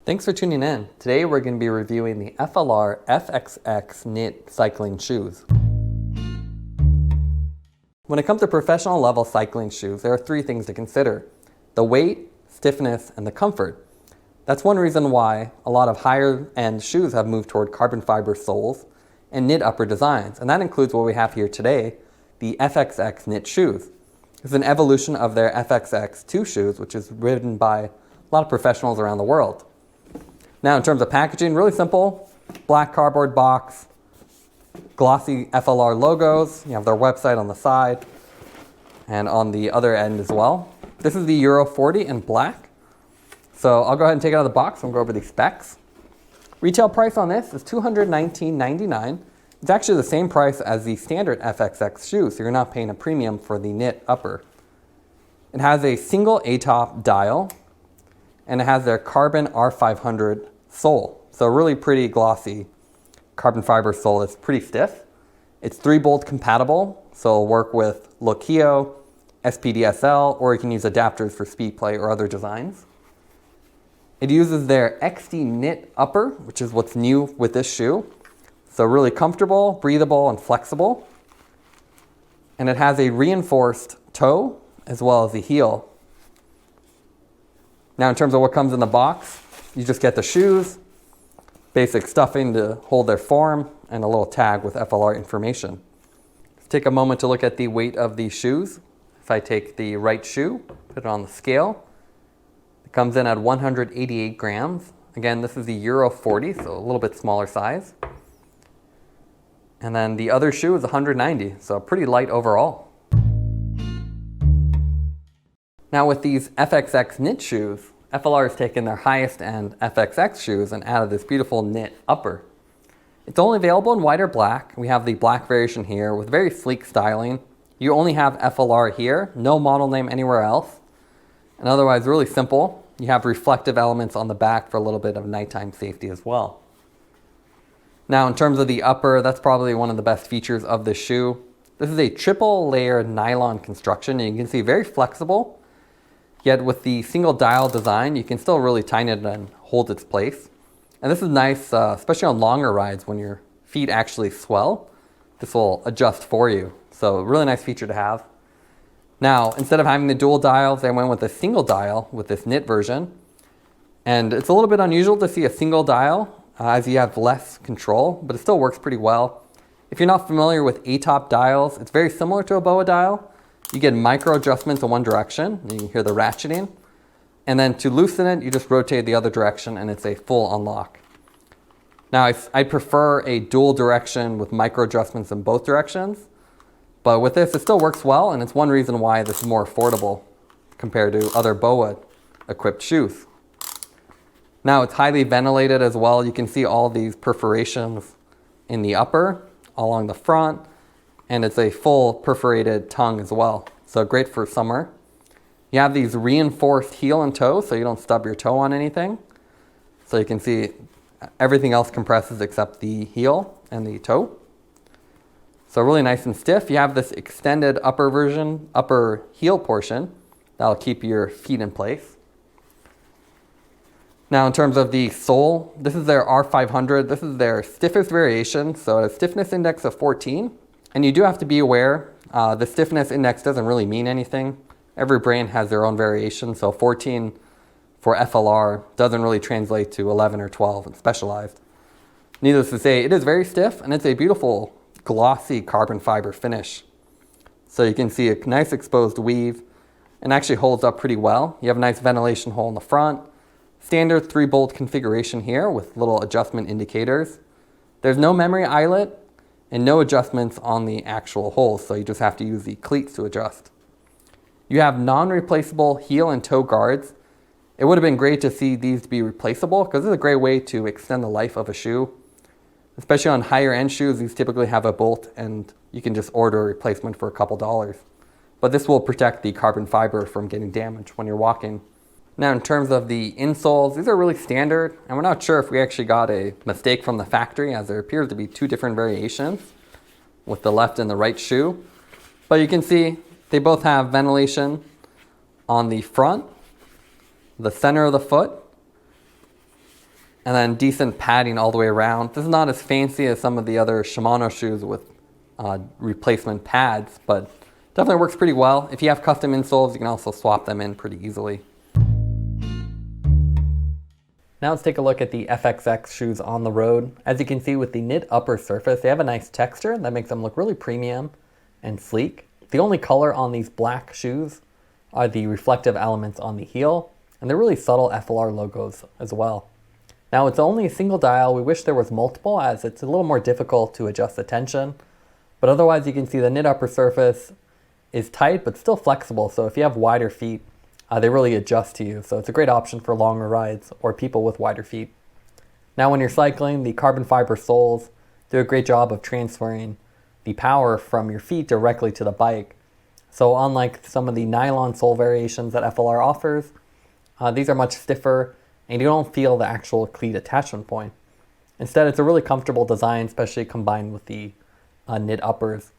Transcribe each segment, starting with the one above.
Thanks for tuning in. Today we're going to be reviewing the FLR F-XX Knit cycling shoes. When it comes to professional level cycling shoes, there are three things to consider: the weight, stiffness, and the comfort. That's one reason why a lot of higher end shoes have moved toward carbon fiber soles and knit upper designs, and that includes what we have here today, the FXX Knit shoes. It's an evolution of their FXX2 shoes, which is ridden by a lot of professionals around the world. Now in terms of packaging, really simple: black cardboard box, glossy FLR logos. You have their website on the side and on the other end as well. This is the Euro 40 in black. So I'll go ahead and take it out of the box and go over the specs. Retail price on this is $219.99. It's actually the same price as the standard FXX shoe, so you're not paying a premium for the knit upper. It has a single ATOP dial, and it has their carbon R500 sole. So really pretty glossy carbon fiber sole. It's pretty stiff. It's 3-bolt compatible, so it'll work with Lokio, SPDSL, or you can use adapters for speed play or other designs. It uses their XD knit upper, which is what's new with this shoe. So really comfortable, breathable, and flexible. And it has a reinforced toe as well as the heel. Now in terms of what comes in the box, you just get the shoes, basic stuffing to hold their form, and a little tag with FLR information. Let's take a moment to look at the weight of these shoes. If I take the right shoe, put it on the scale, it comes in at 188 grams. Again, this is the Euro 40, so a little bit smaller size. And then the other shoe is 190, so pretty light overall. Now with these FXX knit shoes, FLR has taken their highest end FXX shoes and added this beautiful knit upper. It's only available in white or black. We have the black variation here with very sleek styling. You only have FLR here, no model name anywhere else. And otherwise really simple. You have reflective elements on the back for a little bit of nighttime safety as well. Now in terms of the upper, that's probably one of the best features of this shoe. This is a triple layer nylon construction, and you can see very flexible. Yet with the single dial design, you can still really tighten it and hold its place. And this is nice, especially on longer rides when your feet actually swell. This will adjust for you. So really nice feature to have. Now, instead of having the dual dials, they went with a single dial with this knit version. And it's a little bit unusual to see a single dial as you have less control, but it still works pretty well. If you're not familiar with ATOP dials, it's very similar to a BOA dial. You get micro adjustments in one direction. You can hear the ratcheting. And then to loosen it, you just rotate the other direction and it's a full unlock. Now, I prefer a dual direction with micro adjustments in both directions. But with this, it still works well, and it's one reason why this is more affordable compared to other BOA equipped shoes. Now it's highly ventilated as well. You can see all these perforations in the upper, along the front, and it's a full perforated tongue as well. So great for summer. You have these reinforced heel and toe, so you don't stub your toe on anything. So you can see everything else compresses except the heel and the toe. So really nice and stiff. You have this extended upper version, upper heel portion, that'll keep your feet in place. Now in terms of the sole, this is their R500. This is their stiffest variation, so a stiffness index of 14. And you do have to be aware, the stiffness index doesn't really mean anything. Every brand has their own variation, so 14 for FLR doesn't really translate to 11 or 12 in Specialized. Needless to say, it is very stiff, and it's a beautiful glossy carbon fiber finish. So you can see a nice exposed weave, and actually holds up pretty well. You have a nice ventilation hole in the front. Standard 3-bolt configuration here with little adjustment indicators. There's no memory eyelet and no adjustments on the actual holes, so you just have to use the cleats to adjust. You have non-replaceable heel and toe guards. It would have been great to see these to be replaceable because this is a great way to extend the life of a shoe. Especially on higher end shoes, these typically have a bolt and you can just order a replacement for a couple dollars. But this will protect the carbon fiber from getting damaged when you're walking. Now in terms of the insoles, these are really standard, and we're not sure if we actually got a mistake from the factory, as there appears to be two different variations with the left and the right shoe. But you can see they both have ventilation on the front, the center of the foot, and then decent padding all the way around. This is not as fancy as some of the other Shimano shoes with replacement pads, but definitely works pretty well. If you have custom insoles, you can also swap them in pretty easily. Now let's take a look at the FXX shoes on the road. As you can see with the knit upper surface, they have a nice texture that makes them look really premium and sleek. The only color on these black shoes are the reflective elements on the heel, and they're really subtle FLR logos as well. Now it's only a single dial. We wish there was multiple, as it's a little more difficult to adjust the tension, but otherwise you can see the knit upper surface is tight but still flexible, so if you have wider feet, they really adjust to you, so it's a great option for longer rides or people with wider feet. Now when you're cycling, the carbon fiber soles do a great job of transferring the power from your feet directly to the bike. So unlike some of the nylon sole variations that FLR offers, these are much stiffer and you don't feel the actual cleat attachment point. Instead, it's a really comfortable design, especially combined with the knit uppers.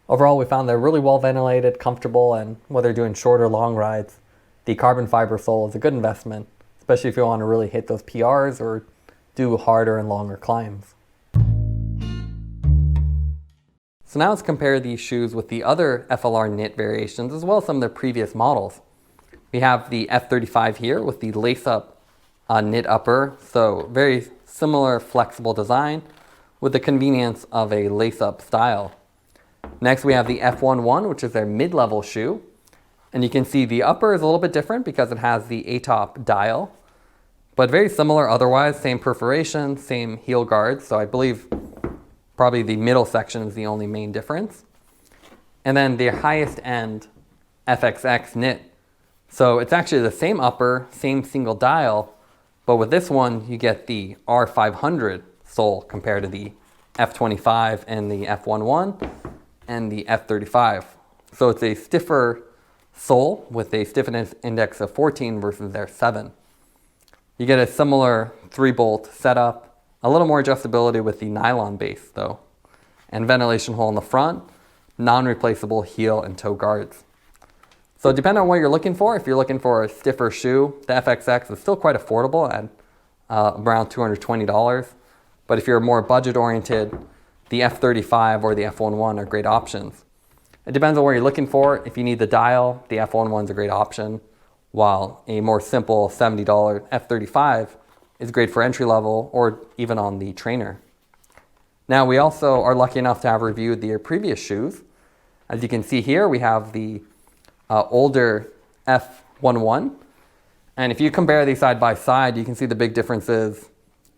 Overall, we found they're really well ventilated, comfortable, and whether you're doing short or long rides, the carbon fiber sole is a good investment, especially if you want to really hit those PRs or do harder and longer climbs. So now let's compare these shoes with the other FLR knit variations as well as some of their previous models. We have the F35 here with the lace-up knit upper, so very similar flexible design with the convenience of a lace-up style. Next we have the F11, which is their mid-level shoe. And you can see the upper is a little bit different because it has the ATOP dial, but very similar otherwise, same perforation, same heel guards. So I believe probably the middle section is the only main difference. And then the highest end FXX knit. So it's actually the same upper, same single dial, but with this one you get the R500 sole compared to the F25 and the F11 and the F35. So it's a stiffer sole with a stiffness index of 14 versus their 7. You get a similar 3-bolt setup, a little more adjustability with the nylon base though, and ventilation hole in the front, non-replaceable heel and toe guards. So depending on what you're looking for, if you're looking for a stiffer shoe, the FXX is still quite affordable at around $220. But if you're more budget oriented, the F35 or the F11 are great options. It depends on what you're looking for. If you need the dial, the F11 is a great option, while a more simple $70 F35 is great for entry level or even on the trainer. Now we also are lucky enough to have reviewed the previous shoes. As you can see here, we have the older F11. And if you compare these side by side, you can see the big differences.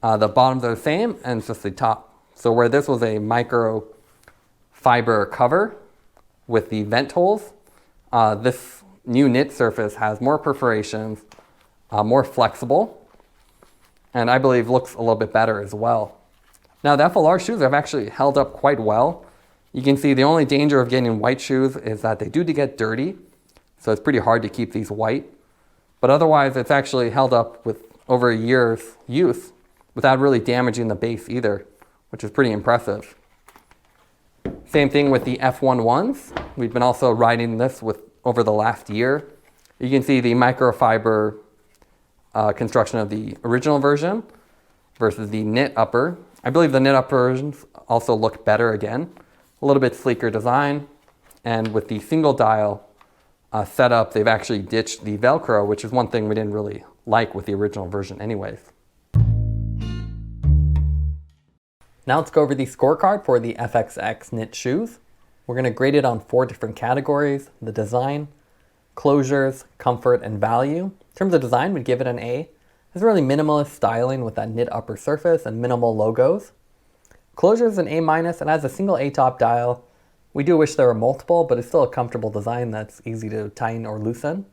The bottoms are the same and it's just the top. So where this was a micro fiber cover with the vent holes, this new knit surface has more perforations, more flexible, and I believe looks a little bit better as well. Now the FLR shoes have actually held up quite well. You can see the only danger of getting white shoes is that they do get dirty, so it's pretty hard to keep these white. But otherwise it's actually held up with over a year's use without really damaging the base either, which is pretty impressive. Same thing with the F11s. We've been also riding this with over the last year. You can see the microfiber construction of the original version versus the knit upper. I believe the knit upper versions also look better again. A little bit sleeker design, and with the single dial setup, they've actually ditched the Velcro, which is one thing we didn't really like with the original version anyways. Now let's go over the scorecard for the FXX knit shoes. We're going to grade it on 4 different categories: the design, closures, comfort, and value. In terms of design, we'd give it an A. It's really minimalist styling with that knit upper surface and minimal logos. Closures an A-, it has a single ATOP dial. We do wish there were multiple, but it's still a comfortable design that's easy to tighten or loosen.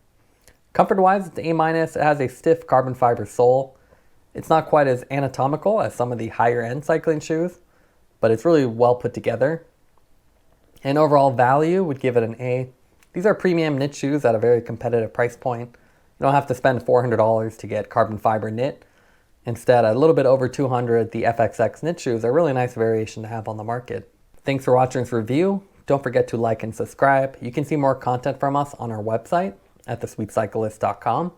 Comfort-wise, it's A-. It has a stiff carbon fiber sole. It's not quite as anatomical as some of the higher-end cycling shoes, but it's really well put together. And overall value would give it an A. These are premium knit shoes at a very competitive price point. You don't have to spend $400 to get carbon fiber knit. Instead, a little bit over $200, the FXX knit shoes are a really nice variation to have on the market. Thanks for watching this review. Don't forget to like and subscribe. You can see more content from us on our website at thesweetcyclist.com,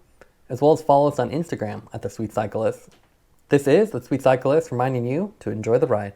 as well as follow us on Instagram at thesweetcyclist. This is the Sweet Cyclist reminding you to enjoy the ride.